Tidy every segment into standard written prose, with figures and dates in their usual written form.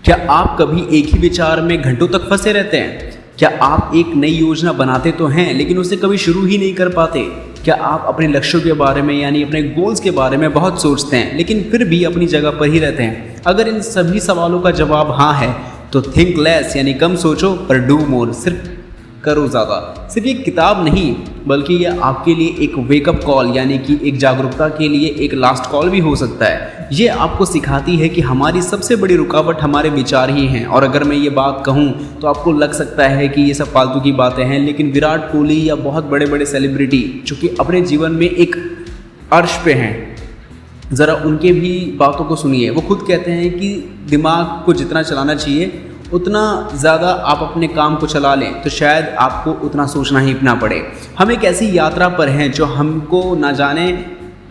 क्या आप कभी एक ही विचार में घंटों तक फंसे रहते हैं? क्या आप एक नई योजना बनाते तो हैं लेकिन उसे कभी शुरू ही नहीं कर पाते? क्या आप अपने लक्ष्यों के बारे में यानी अपने गोल्स के बारे में बहुत सोचते हैं लेकिन फिर भी अपनी जगह पर ही रहते हैं? अगर इन सभी सवालों का जवाब हाँ है तो थिंक लेस यानी कम सोचो पर डू मोर, सिर्फ करो ज़्यादा। सिर्फ ये किताब नहीं बल्कि ये आपके लिए एक वेकअप कॉल यानी कि एक जागरूकता के लिए एक लास्ट कॉल भी हो सकता है। ये आपको सिखाती है कि हमारी सबसे बड़ी रुकावट हमारे विचार ही हैं। और अगर मैं ये बात कहूँ तो आपको लग सकता है कि ये सब फालतू की बातें हैं, लेकिन विराट कोहली या बहुत बड़े बड़े सेलिब्रिटी जो कि अपने जीवन में एक अर्श पे हैं, ज़रा उनके भी बातों को सुनिए। वो खुद कहते हैं कि दिमाग को जितना चलाना चाहिए उतना ज़्यादा आप अपने काम को चला लें तो शायद आपको उतना सोचना ही ना पड़े। हम एक ऐसी यात्रा पर हैं जो हमको ना जाने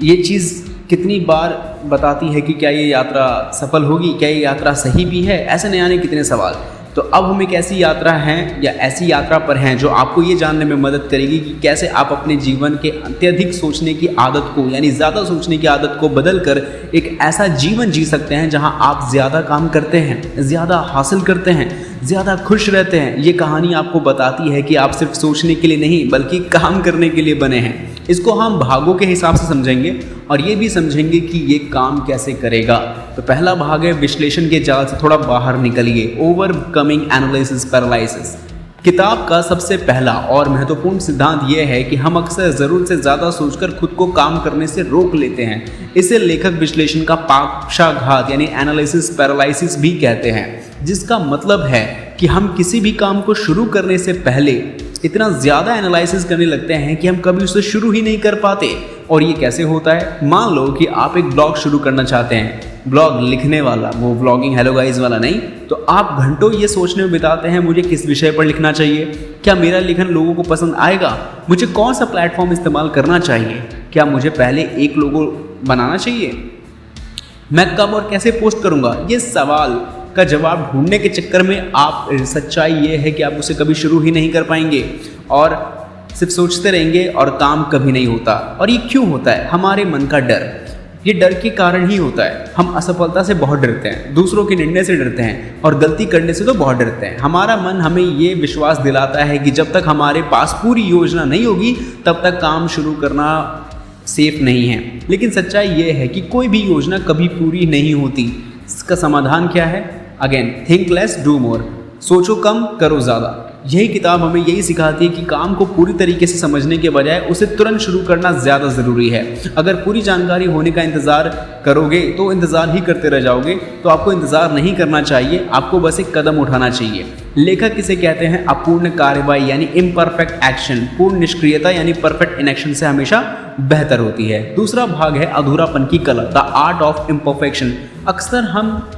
ये चीज़ कितनी बार बताती है कि क्या ये यात्रा सफल होगी, क्या ये यात्रा सही भी है, ऐसे न जाने कितने सवाल। तो अब हम एक ऐसी यात्रा हैं या ऐसी यात्रा पर हैं जो आपको ये जानने में मदद करेगी कि कैसे आप अपने जीवन के अत्यधिक सोचने की आदत को यानी ज़्यादा सोचने की आदत को बदल कर एक ऐसा जीवन जी सकते हैं जहां आप ज़्यादा काम करते हैं, ज़्यादा हासिल करते हैं, ज़्यादा खुश रहते हैं। ये कहानी आपको बताती है कि आप सिर्फ सोचने के लिए नहीं बल्कि काम करने के लिए बने हैं। इसको हम भागों के हिसाब से समझेंगे और ये भी समझेंगे कि ये काम कैसे करेगा। तो पहला भाग है विश्लेषण के जाल से थोड़ा बाहर निकलिए, ओवरकमिंग एनालिसिस पैरालिसिस। किताब का सबसे पहला और महत्वपूर्ण सिद्धांत यह है कि हम अक्सर ज़रूरत से ज़्यादा सोचकर खुद को काम करने से रोक लेते हैं। इसे लेखक विश्लेषण का पक्षाघात यानी एनालिसिस पैरालिसिस भी कहते हैं, जिसका मतलब है कि हम किसी भी काम को शुरू करने से पहले इतना ज़्यादा एनालिसिस करने लगते हैं कि हम कभी उसे शुरू ही नहीं कर पाते। और ये कैसे होता है? मान लो कि आप एक ब्लॉग शुरू करना चाहते हैं, ब्लॉग लिखने वाला, वो व्लॉगिंग हेलो गाइस वाला नहीं, तो आप घंटों ये सोचने में बिताते हैं मुझे किस विषय पर लिखना चाहिए, क्या मेरा लेखन लोगों को पसंद आएगा, मुझे कौन सा प्लेटफॉर्म इस्तेमाल करना चाहिए, क्या मुझे पहले एक लोगो बनाना चाहिए, मैं कब और कैसे पोस्ट करूँगा। ये सवाल का जवाब ढूंढने के चक्कर में आप सच्चाई ये है कि आप उसे कभी शुरू ही नहीं कर पाएंगे और सिर्फ सोचते रहेंगे और काम कभी नहीं होता। और ये क्यों होता है? हमारे मन का डर। ये डर के कारण ही होता है। हम असफलता से बहुत डरते हैं, दूसरों के निर्णय से डरते हैं और गलती करने से तो बहुत डरते हैं। हमारा मन हमें ये विश्वास दिलाता है कि जब तक हमारे पास पूरी योजना नहीं होगी तब तक काम शुरू करना सेफ नहीं है। लेकिन सच्चाई ये है कि कोई भी योजना कभी पूरी नहीं होती। इसका समाधान क्या है? Again think less do more, सोचो कम करो ज़्यादा। यही किताब हमें यही सिखाती है कि काम को पूरी तरीके से समझने के बजाय उसे तुरंत शुरू करना ज़्यादा ज़रूरी है। अगर पूरी जानकारी होने का इंतज़ार करोगे तो इंतज़ार ही करते रह जाओगे। तो आपको इंतज़ार नहीं करना चाहिए, आपको बस एक कदम उठाना चाहिए। लेखक इसे कहते हैं अपूर्ण कार्रवाई यानी इम्परफेक्ट एक्शन। पूर्ण निष्क्रियता यानी परफेक्ट इनएक्शन से हमेशा बेहतर होती है। दूसरा भाग है अधूरापन की कला, द आर्ट ऑफ इम्परफेक्शन। अक्सर हम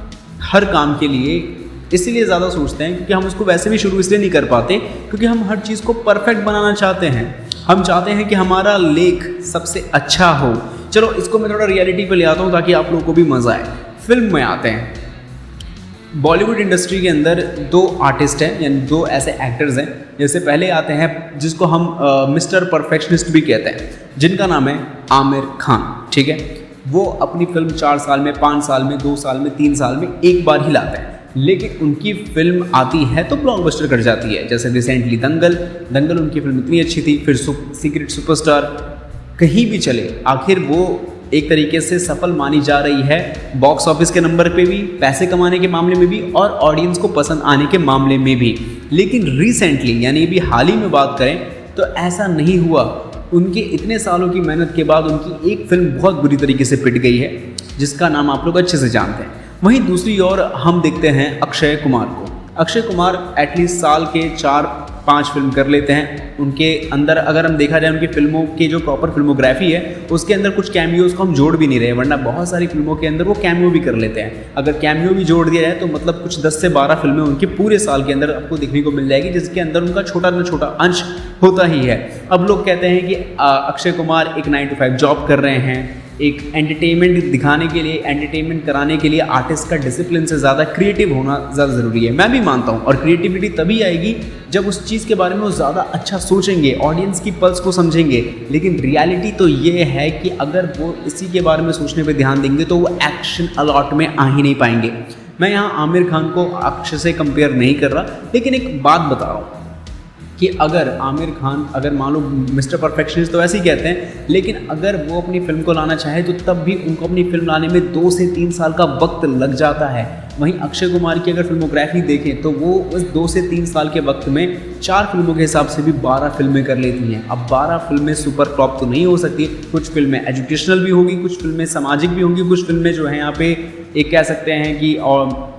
हर काम के लिए इसीलिए ज़्यादा सोचते हैं क्योंकि हम उसको वैसे भी शुरू इसलिए नहीं कर पाते क्योंकि हम हर चीज़ को परफेक्ट बनाना चाहते हैं। हम चाहते हैं कि हमारा लेख सबसे अच्छा हो। चलो इसको मैं थोड़ा रियलिटी पे ले आता हूँ ताकि आप लोगों को भी मज़ा आए। फिल्म में आते हैं। बॉलीवुड इंडस्ट्री के अंदर दो आर्टिस्ट हैं यानी दो ऐसे एक्टर्स हैं। जैसे पहले आते हैं जिसको हम मिस्टर परफेक्शनिस्ट भी कहते हैं, जिनका नाम है आमिर खान। ठीक है, वो अपनी फिल्म 4 साल में, 5 साल में, 2 साल में, 3 साल में एक बार ही लाते हैं, लेकिन उनकी फिल्म आती है तो ब्लॉकबस्टर कर जाती है। जैसे रिसेंटली दंगल उनकी फिल्म इतनी अच्छी थी, फिर सीक्रेट सुपरस्टार, कहीं भी चले आखिर वो एक तरीके से सफल मानी जा रही है बॉक्स ऑफिस के नंबर पे भी, पैसे कमाने के मामले में भी और ऑडियंस को पसंद आने के मामले में भी। लेकिन रिसेंटली यानी अभी हाल ही में बात करें तो ऐसा नहीं हुआ। उनके इतने सालों की मेहनत के बाद उनकी एक फिल्म बहुत बुरी तरीके से पिट गई है जिसका नाम आप लोग अच्छे से जानते हैं। वहीं दूसरी ओर हम देखते हैं अक्षय कुमार को। अक्षय कुमार एटलीस्ट साल के 4-5 फिल्म कर लेते हैं। उनके अंदर अगर हम देखा जाए उनकी फिल्मों की जो प्रॉपर फिल्मोग्राफी है उसके अंदर कुछ कैमियोज़ को हम जोड़ भी नहीं रहे, वरना बहुत सारी फिल्मों के अंदर वो कैमियो भी कर लेते हैं। अगर कैमियो भी जोड़ दिया जाए तो मतलब कुछ 10 से 12 फिल्में उनके पूरे साल के अंदर आपको देखने को मिल जाएगी जिसके अंदर उनका छोटा ना छोटा अंश होता ही है। अब लोग कहते हैं कि अक्षय कुमार एक 9 to 5 जॉब कर रहे हैं। एक एंटरटेनमेंट दिखाने के लिए, एंटरटेनमेंट कराने के लिए आर्टिस्ट का डिसिप्लिन से ज़्यादा क्रिएटिव होना ज़्यादा ज़रूरी है। मैं भी मानता हूँ। और क्रिएटिविटी तभी आएगी जब उस चीज़ के बारे में वो ज़्यादा अच्छा सोचेंगे, ऑडियंस की पल्स को समझेंगे। लेकिन रियलिटी तो ये है कि अगर वो इसी के बारे में सोचने पे ध्यान देंगे तो वो एक्शन अलॉट में आ ही नहीं पाएंगे। मैं यहाँ आमिर खान को अक्षय से कंपेयर नहीं कर रहा, लेकिन एक बात बता रहा हूँ कि अगर आमिर खान, अगर मान लो मिस्टर परफेक्शनिस्ट तो ऐसे ही कहते हैं, लेकिन अगर वो अपनी फिल्म को लाना चाहे तो तब भी उनको अपनी फिल्म लाने में 2 से 3 साल का वक्त लग जाता है। वहीं अक्षय कुमार की अगर फिल्मोग्राफी देखें तो वो उस 2 से 3 साल के वक्त में 4 फिल्मों के हिसाब से भी 12 फिल्में कर लेती हैं। अब 12 फिल्में सुपर फ्लॉप तो नहीं हो सकती, कुछ फिल्में एजुकेशनल भी होगी, कुछ फिल्में सामाजिक भी होंगी, कुछ फिल्में जो है यहाँ पे एक कह सकते हैं कि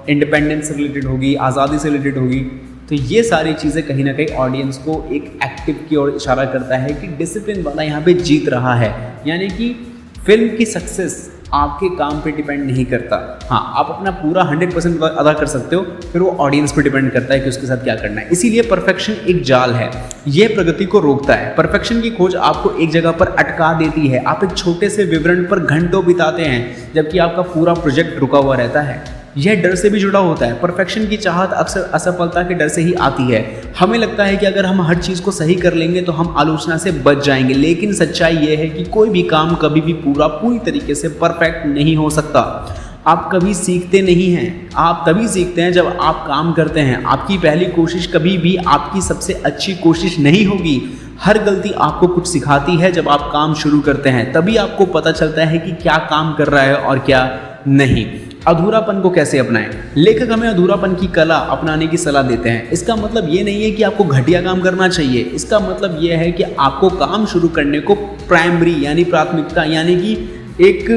इंडिपेंडेंस से रिलेटेड होगी, आज़ादी से रिलेटेड होगी। तो ये सारी चीज़ें कहीं ना कहीं ऑडियंस को एक एक्टिव की ओर इशारा करता है कि डिसिप्लिन वाला यहाँ पे जीत रहा है। यानी कि फिल्म की सक्सेस आपके काम पे डिपेंड नहीं करता। हाँ, आप अपना पूरा 100% अदा कर सकते हो, फिर वो ऑडियंस पे डिपेंड करता है कि उसके साथ क्या करना है। इसीलिए परफेक्शन एक जाल है, यह प्रगति को रोकता है। परफेक्शन की खोज आपको एक जगह पर अटका देती है। आप एक छोटे से विवरण पर घंटों बिताते हैं जबकि आपका पूरा प्रोजेक्ट रुका हुआ रहता है। यह डर से भी जुड़ा होता है। परफेक्शन की चाहत अक्सर असफलता के डर से ही आती है। हमें लगता है कि अगर हम हर चीज़ को सही कर लेंगे तो हम आलोचना से बच जाएंगे, लेकिन सच्चाई यह है कि कोई भी काम कभी भी पूरी तरीके से परफेक्ट नहीं हो सकता। आप कभी सीखते नहीं हैं, आप तभी सीखते हैं जब आप काम करते हैं। आपकी पहली कोशिश कभी भी आपकी सबसे अच्छी कोशिश नहीं होगी। हर गलती आपको कुछ सिखाती है। जब आप काम शुरू करते हैं तभी आपको पता चलता है कि क्या काम कर रहा है और क्या नहीं। अधूरापन को कैसे अपनाएं? लेखक हमें अधूरापन की कला अपनाने की सलाह देते हैं। इसका मतलब ये नहीं है कि आपको घटिया काम करना चाहिए, इसका मतलब ये है कि आपको काम शुरू करने को प्राइमरी यानी प्राथमिकता यानी कि एक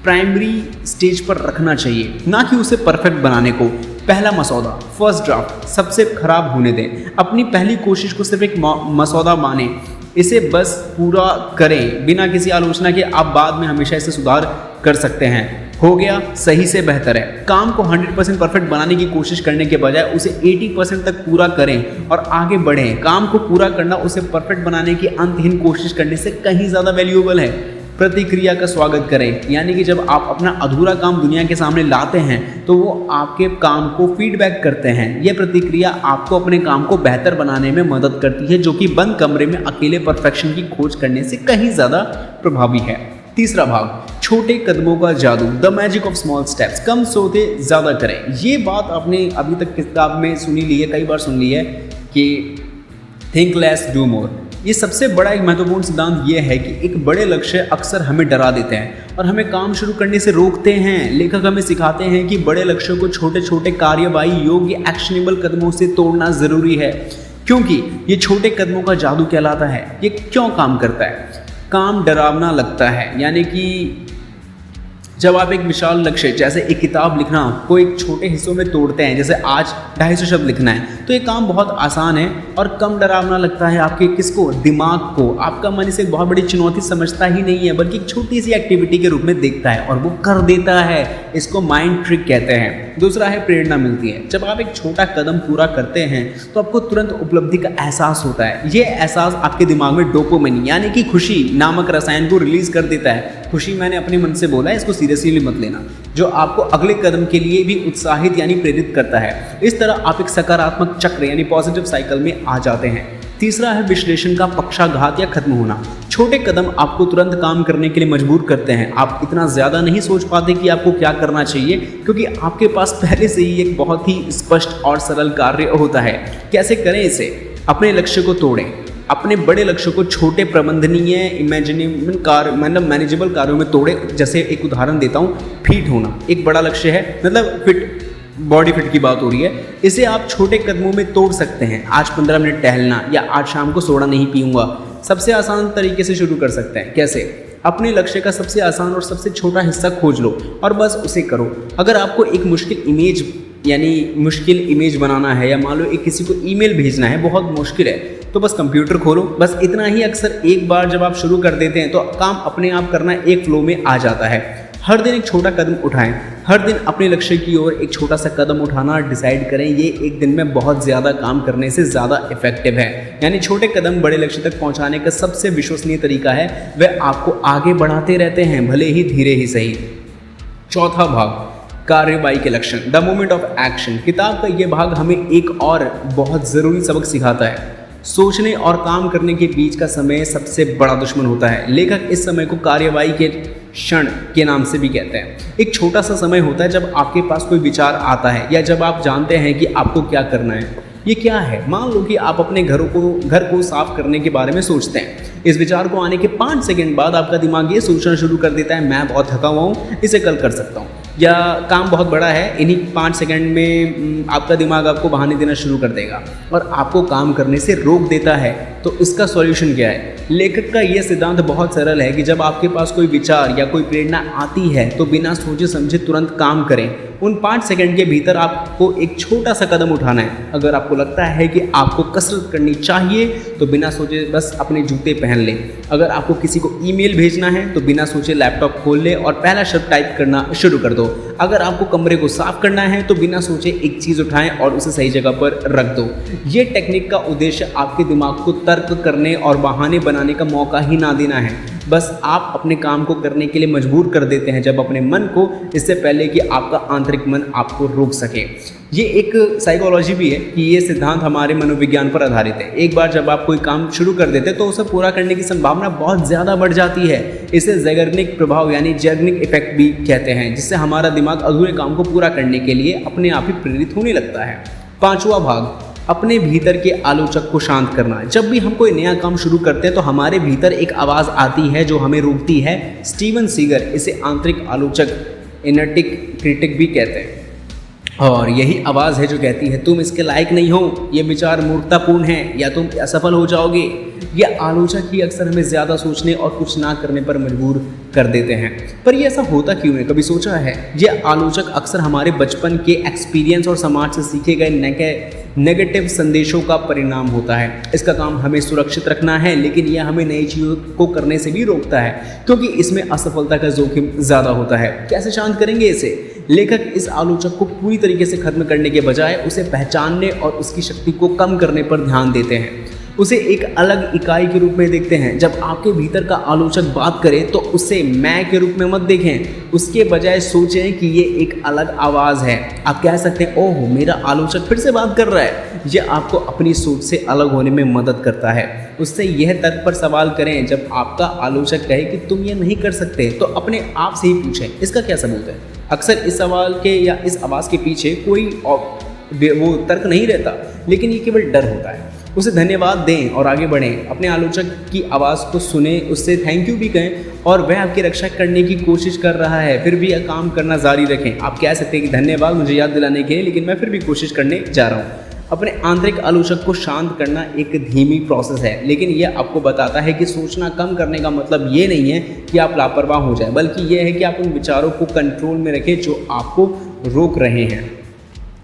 प्राइमरी स्टेज पर रखना चाहिए, ना कि उसे परफेक्ट बनाने को। पहला मसौदा, फर्स्ट ड्राफ्ट, सबसे खराब होने दें। अपनी पहली कोशिश को सिर्फ एक मसौदा माने, इसे बस पूरा करें बिना किसी आलोचना के। आप बाद में हमेशा इसे सुधार कर सकते हैं। हो गया, सही से बेहतर है। काम को 100% परफेक्ट बनाने की कोशिश करने के बजाय उसे 80% तक पूरा करें और आगे बढ़ें। काम को पूरा करना उसे परफेक्ट बनाने की अंतहीन कोशिश करने से कहीं ज़्यादा वैल्यूएबल है। प्रतिक्रिया का स्वागत करें, यानी कि जब आप अपना अधूरा काम दुनिया के सामने लाते हैं तो वो आपके काम को फीडबैक करते हैं। यह प्रतिक्रिया आपको अपने काम को बेहतर बनाने में मदद करती है, जो कि बंद कमरे में अकेले परफेक्शन की खोज करने से कहीं ज़्यादा प्रभावी है। तीसरा भाग, छोटे कदमों का जादू, the magic of small steps. कम सोते ज़्यादा करें। ये बात आपने अभी तक किताब में सुनी ली है, कई बार सुन ली है कि थिंक लेस डू मोर। ये सबसे बड़ा एक महत्वपूर्ण सिद्धांत ये है कि एक बड़े लक्ष्य अक्सर हमें डरा देते हैं और हमें काम शुरू करने से रोकते हैं। लेखक हमें सिखाते हैं कि बड़े लक्ष्यों को छोटे छोटे कार्यवाही योग्य एक्शनेबल कदमों से तोड़ना ज़रूरी है, क्योंकि ये छोटे कदमों का जादू कहलाता है। ये क्यों काम करता है? काम डरावना लगता है, यानी कि जब आप एक विशाल लक्ष्य जैसे एक किताब लिखना को एक छोटे हिस्सों में तोड़ते हैं, जैसे आज 250 शब्द लिखना है, तो ये काम बहुत आसान है और कम डरावना लगता है आपके किसको? दिमाग को। आपका मन इसे बहुत बड़ी चुनौती समझता ही नहीं है, बल्कि एक छोटी सी एक्टिविटी के रूप में देखता है और वो कर देता है। इसको माइंड ट्रिक कहते हैं। दूसरा है प्रेरणा मिलती है। जब आप एक छोटा कदम पूरा करते हैं तो आपको तुरंत उपलब्धि का एहसास होता है। ये एहसास आपके दिमाग में डोपामिन यानी कि खुशी नामक रसायन को रिलीज कर देता है। खुशी मैंने अपने मन से बोला है, इसको सीरियसली मत लेना, जो आपको अगले कदम के लिए भी उत्साहित यानी प्रेरित करता है। इस तरह आप एक सकारात्मक चक्र यानी पॉजिटिव साइकिल में आ जाते हैं। तीसरा है विश्लेषण का पक्षाघात या खत्म होना। छोटे कदम आपको तुरंत काम करने के लिए मजबूर करते हैं। आप इतना ज़्यादा नहीं सोच पाते कि आपको क्या करना चाहिए, क्योंकि आपके पास पहले से ही एक बहुत ही स्पष्ट और सरल कार्य होता है। कैसे करें इसे? अपने लक्ष्य को तोड़ें। अपने बड़े लक्ष्यों को छोटे प्रबंधनीय इमेजिनेबल कार्य मतलब मैनेजेबल कार्यों में तोड़े। जैसे एक उदाहरण देता हूँ, फिट होना एक बड़ा लक्ष्य है, मतलब फिट बॉडी फिट की बात हो रही है। इसे आप छोटे कदमों में तोड़ सकते हैं। आज 15 मिनट टहलना या आज शाम को सोडा नहीं पीऊंगा। सबसे आसान तरीके से शुरू कर सकते हैं। कैसे? अपने लक्ष्य का सबसे आसान और सबसे छोटा हिस्सा खोज लो और बस उसे करो। अगर आपको एक मुश्किल इमेज बनाना है या मान लो एक किसी को ईमेल भेजना है, बहुत मुश्किल है, तो बस कंप्यूटर खोलो। बस इतना ही। अक्सर एक बार जब आप शुरू कर देते हैं तो काम अपने आप करना एक फ्लो में आ जाता है। हर दिन एक छोटा कदम उठाएं। हर दिन अपने लक्ष्य की ओर एक छोटा सा कदम उठाना डिसाइड करें। ये एक दिन में बहुत ज़्यादा काम करने से ज़्यादा इफेक्टिव है। यानी छोटे कदम बड़े लक्ष्य तक पहुंचाने का सबसे विश्वसनीय तरीका है। वह आपको आगे बढ़ाते रहते हैं, भले ही धीरे ही सही। चौथा भाग, कार्यवाही के लक्षण, द मोमेंट ऑफ एक्शन। किताब का यह भाग हमें एक और बहुत ज़रूरी सबक सिखाता है। सोचने और काम करने के बीच का समय सबसे बड़ा दुश्मन होता है। लेखक इस समय को कार्यवाही के क्षण के नाम से भी कहते हैं। एक छोटा सा समय होता है जब आपके पास कोई विचार आता है या जब आप जानते हैं कि आपको क्या करना है। ये क्या है? मान लो कि आप अपने घर को साफ करने के बारे में सोचते हैं। इस विचार को आने के 5 सेकंड बाद आपका दिमाग ये सोचना शुरू कर देता है, मैं बहुत थका हुआ हूँ, इसे कल कर सकता हूँ, या काम बहुत बड़ा है। इन्हीं 5 सेकंड में आपका दिमाग आपको बहाने देना शुरू कर देगा और आपको काम करने से रोक देता है। तो इसका सॉल्यूशन क्या है? लेखक का यह सिद्धांत बहुत सरल है कि जब आपके पास कोई विचार या कोई प्रेरणा आती है तो बिना सोचे समझे तुरंत काम करें। उन 5 सेकंड के भीतर आपको एक छोटा सा कदम उठाना है। अगर आपको लगता है कि आपको कसरत करनी चाहिए तो बिना सोचे बस अपने जूते पहन लें। अगर आपको किसी को ईमेल भेजना है तो बिना सोचे लैपटॉप खोल ले और पहला शब्द टाइप करना शुरू कर दो। अगर आपको कमरे को साफ करना है तो बिना सोचे एक चीज़ उठाएं और उसे सही जगह पर रख दो। ये टेक्निक का उद्देश्य आपके दिमाग को तर्क करने और बहाने बनाने का मौका ही ना देना है। बस आप अपने काम को करने के लिए मजबूर कर देते हैं जब अपने मन को, इससे पहले कि आपका आंतरिक मन आपको रोक सके। ये एक साइकोलॉजी भी है कि ये सिद्धांत हमारे मनोविज्ञान पर आधारित है। एक बार जब आप कोई काम शुरू कर देते हैं तो उसे पूरा करने की संभावना बहुत ज़्यादा बढ़ जाती है। इसे ज़ैगर्निक प्रभाव यानी ज़ैगर्निक इफेक्ट भी कहते हैं, जिससे हमारा दिमाग अधूरे काम को पूरा करने के लिए अपने आप ही प्रेरित होने लगता है। 5वां भाग, अपने भीतर के आलोचक को शांत करना। जब भी हम कोई नया काम शुरू करते हैं तो हमारे भीतर एक आवाज़ आती है जो हमें रोकती है। स्टीवन सीगर इसे आंतरिक आलोचक, इनर्टिक क्रिटिक भी कहते हैं। और यही आवाज़ है जो कहती है तुम इसके लायक नहीं हो, ये विचार मूर्खतापूर्ण है या तुम असफल हो जाओगे। यह आलोचक ही अक्सर हमें ज़्यादा सोचने और कुछ ना करने पर मजबूर कर देते हैं। पर यह ऐसा होता क्यों है? कभी सोचा है? यह आलोचक अक्सर हमारे बचपन के एक्सपीरियंस और समाज से सीखे गए नेगेटिव संदेशों का परिणाम होता है। इसका काम हमें सुरक्षित रखना है, लेकिन यह हमें नई चीज़ों को करने से भी रोकता है क्योंकि इसमें असफलता का जोखिम ज़्यादा होता है। कैसे शांत करेंगे इसे? लेखक इस आलोचक को पूरी तरीके से खत्म करने के बजाय उसे पहचानने और उसकी शक्ति को कम करने पर ध्यान देते हैं। उसे एक अलग इकाई के रूप में देखते हैं। जब आपके भीतर का आलोचक बात करे तो उसे मैं के रूप में मत देखें, उसके बजाय सोचें कि ये एक अलग आवाज़ है। आप कह सकते हैं ओह मेरा आलोचक फिर से बात कर रहा है। यह आपको अपनी सोच से अलग होने में मदद करता है। उससे यह तर्क पर सवाल करें। जब आपका आलोचक कहे कि तुम ये नहीं कर सकते तो अपने आप से ही पूछें इसका क्या सबूत है। अक्सर इस सवाल के या इस आवाज़ के पीछे कोई वो तर्क नहीं रहता, लेकिन ये केवल डर होता है। उसे धन्यवाद दें और आगे बढ़ें। अपने आलोचक की आवाज़ को सुने, उससे थैंक यू भी कहें और वह आपकी रक्षा करने की कोशिश कर रहा है फिर भी यह काम करना जारी रखें। आप कह सकते हैं कि धन्यवाद मुझे याद दिलाने के लिए, लेकिन मैं फिर भी कोशिश करने जा रहा हूँ। अपने आंतरिक आलोचक को शांत करना एक धीमी प्रोसेस है, लेकिन यह आपको बताता है कि सोचना कम करने का मतलब ये नहीं है कि आप लापरवाह हो जाए, बल्कि यह है कि आप उन विचारों को कंट्रोल में रखें जो आपको रोक रहे हैं।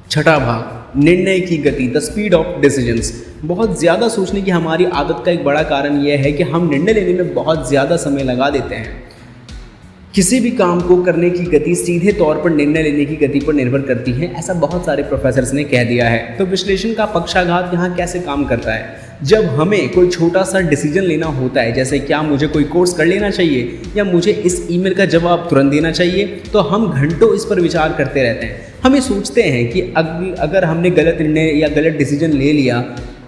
6वां भाग, निर्णय की गति, द स्पीड ऑफ डिसीजंस। बहुत ज़्यादा सोचने की हमारी आदत का एक बड़ा कारण यह है कि हम निर्णय लेने में बहुत ज़्यादा समय लगा देते हैं। किसी भी काम को करने की गति सीधे तौर पर निर्णय लेने की गति पर निर्भर करती है, ऐसा बहुत सारे प्रोफेसर्स ने कह दिया है। तो विश्लेषण का पक्षाघात यहाँ कैसे काम करता है? जब हमें कोई छोटा सा डिसीजन लेना होता है, जैसे क्या मुझे कोई कोर्स कर लेना चाहिए या मुझे इस ईमेल का जवाब तुरंत देना चाहिए, तो हम घंटों इस पर विचार करते रहते हैं। हमें सोचते हैं कि अगर हमने गलत निर्णय या गलत डिसीजन ले लिया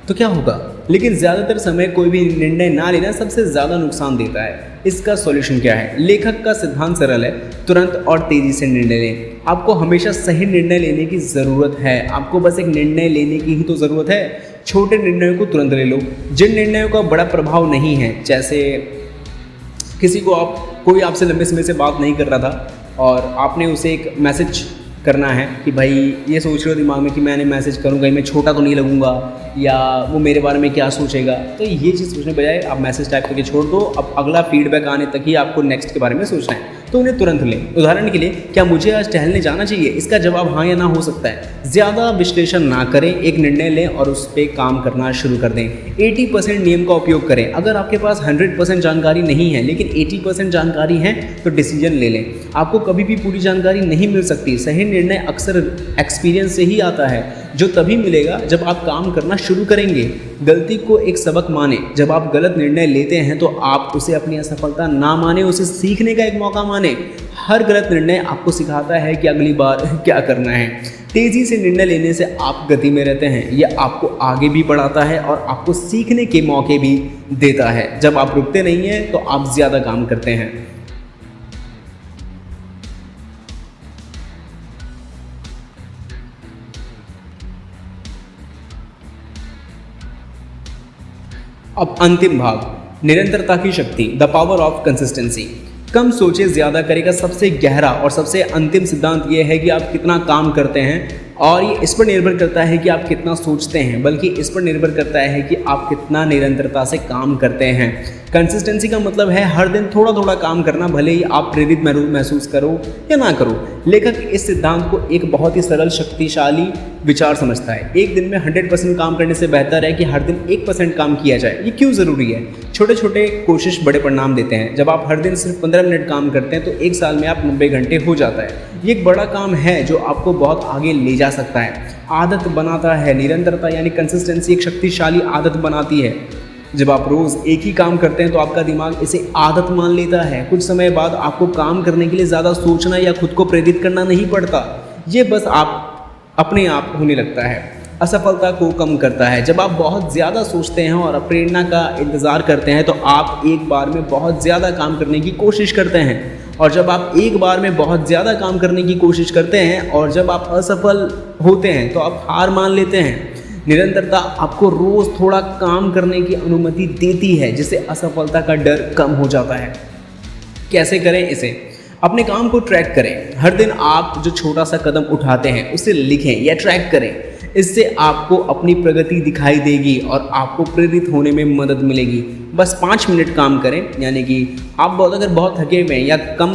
तो क्या होगा, लेकिन ज़्यादातर समय कोई भी निर्णय ना लेना सबसे ज़्यादा नुकसान देता है। इसका सॉल्यूशन क्या है? लेखक का सिद्धांत सरल है, तुरंत और तेज़ी से निर्णय लें। आपको हमेशा सही निर्णय लेने की ज़रूरत है, आपको बस एक निर्णय लेने की ही तो ज़रूरत है। छोटे निर्णयों को तुरंत ले लो। जिन निर्णयों का बड़ा प्रभाव नहीं है, जैसे किसी को कोई आपसे लंबे समय से बात नहीं कर रहा था और आपने उसे एक मैसेज करना है कि भाई ये सोच रहे हो दिमाग में कि मैंने मैसेज करूँगा, मैं छोटा तो नहीं लगूंगा या वो मेरे बारे में क्या सोचेगा, तो ये चीज़ सोचने बजाय आप मैसेज टाइप करके छोड़ दो। अब अगला फीडबैक आने तक ही आपको नेक्स्ट के बारे में सोचना है, तो उन्हें तुरंत लें। उदाहरण के लिए, क्या मुझे आज टहलने जाना चाहिए? इसका जवाब हाँ या ना हो सकता है। ज़्यादा विश्लेषण ना करें, एक निर्णय लें और उस पर काम करना शुरू कर दें। 80% नियम का उपयोग करें। अगर आपके पास 100% जानकारी नहीं है लेकिन 80% जानकारी है तो डिसीजन ले लें। आपको कभी भी पूरी जानकारी नहीं मिल सकती। सही निर्णय अक्सर एक्सपीरियंस से ही आता है, जो तभी मिलेगा जब आप काम करना शुरू करेंगे। गलती को एक सबक माने। जब आप गलत निर्णय लेते हैं तो आप उसे अपनी असफलता ना माने, उसे सीखने का एक मौका माने। हर गलत निर्णय आपको सिखाता है कि अगली बार क्या करना है। तेज़ी से निर्णय लेने से आप गति में रहते हैं। यह आपको आगे भी बढ़ाता है और आपको सीखने के मौके भी देता है। जब आप रुकते नहीं हैं तो आप ज़्यादा काम करते हैं। अब अंतिम भाग, निरंतरता की शक्ति, द पावर ऑफ कंसिस्टेंसी। कम सोचे ज़्यादा करे का सबसे गहरा और सबसे अंतिम सिद्धांत ये है कि आप कितना काम करते हैं, और ये इस पर निर्भर करता है कि आप कितना सोचते हैं, बल्कि इस पर निर्भर करता है कि आप कितना निरंतरता से काम करते हैं। कंसिस्टेंसी का मतलब है हर दिन थोड़ा थोड़ा काम करना, भले ही आप प्रेरित महसूस करो या ना करो। लेखक इस सिद्धांत को एक बहुत ही सरल शक्तिशाली विचार समझता है। एक दिन में 100% काम करने से बेहतर है कि हर दिन 1% काम किया जाए। ये क्यों ज़रूरी है? छोटे छोटे कोशिश बड़े परिणाम देते हैं। जब आप हर दिन सिर्फ 15 मिनट काम करते हैं तो एक साल में आप 90 घंटे हो जाता है। ये एक बड़ा काम है जो आपको बहुत आगे ले जा सकता है, आदत बनाता है। निरंतरता यानी कंसिस्टेंसी एक शक्तिशाली आदत बनाती है। जब आप रोज़ एक ही काम करते हैं तो आपका दिमाग इसे आदत मान लेता है। कुछ समय बाद आपको काम करने के लिए ज़्यादा सोचना या खुद को प्रेरित करना नहीं पड़ता, ये बस आप अपने आप होने लगता है। असफलता को कम करता है। जब आप बहुत ज़्यादा सोचते हैं और प्रेरणा का इंतज़ार करते हैं तो आप एक बार में बहुत ज़्यादा काम करने की कोशिश करते हैं, और जब आप एक बार में बहुत ज़्यादा काम करने की कोशिश करते हैं और जब आप असफल होते हैं तो आप हार मान लेते हैं। निरंतरता आपको रोज़ थोड़ा काम करने की अनुमति देती है, जिससे असफलता का डर कम हो जाता है। कैसे करें इसे? अपने काम को ट्रैक करें। हर दिन आप जो छोटा सा कदम उठाते हैं उसे लिखें या ट्रैक करें। इससे आपको अपनी प्रगति दिखाई देगी और आपको प्रेरित होने में मदद मिलेगी। बस 5 मिनट काम करें, यानी कि आप अगर बहुत थके हुए हैं या कम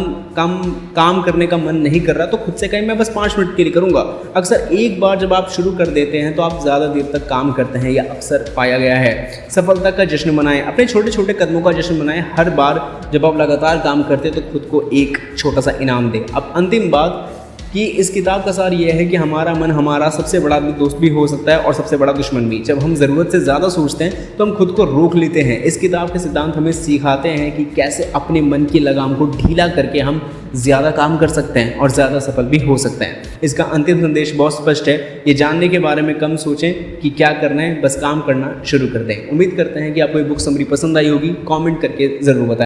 काम करने का मन नहीं कर रहा तो खुद से कहें मैं बस 5 मिनट के लिए करूँगा। अक्सर एक बार जब आप शुरू कर देते हैं तो आप ज़्यादा देर तक काम करते हैं, यह अक्सर पाया गया है। सफलता का जश्न मनाएं, अपने छोटे छोटे कदमों का जश्न मनाएं। हर बार जब आप लगातार काम करते हैं तो खुद को एक छोटा सा इनाम दें। अब अंतिम बात कि इस किताब का सार ये है कि हमारा मन हमारा सबसे बड़ा दोस्त भी हो सकता है और सबसे बड़ा दुश्मन भी। जब हम ज़रूरत से ज़्यादा सोचते हैं तो हम खुद को रोक लेते हैं। इस किताब के सिद्धांत हमें सिखाते हैं कि कैसे अपने मन की लगाम को ढीला करके हम ज़्यादा काम कर सकते हैं और ज़्यादा सफल भी हो सकते हैं। इसका अंतिम संदेश बहुत स्पष्ट है, ये जानने के बारे में कम सोचें कि क्या करना है, बस काम करना शुरू कर दें। उम्मीद करते हैं कि आपको ये बुक समरी पसंद आई होगी। कॉमेंट करके ज़रूर बताएं।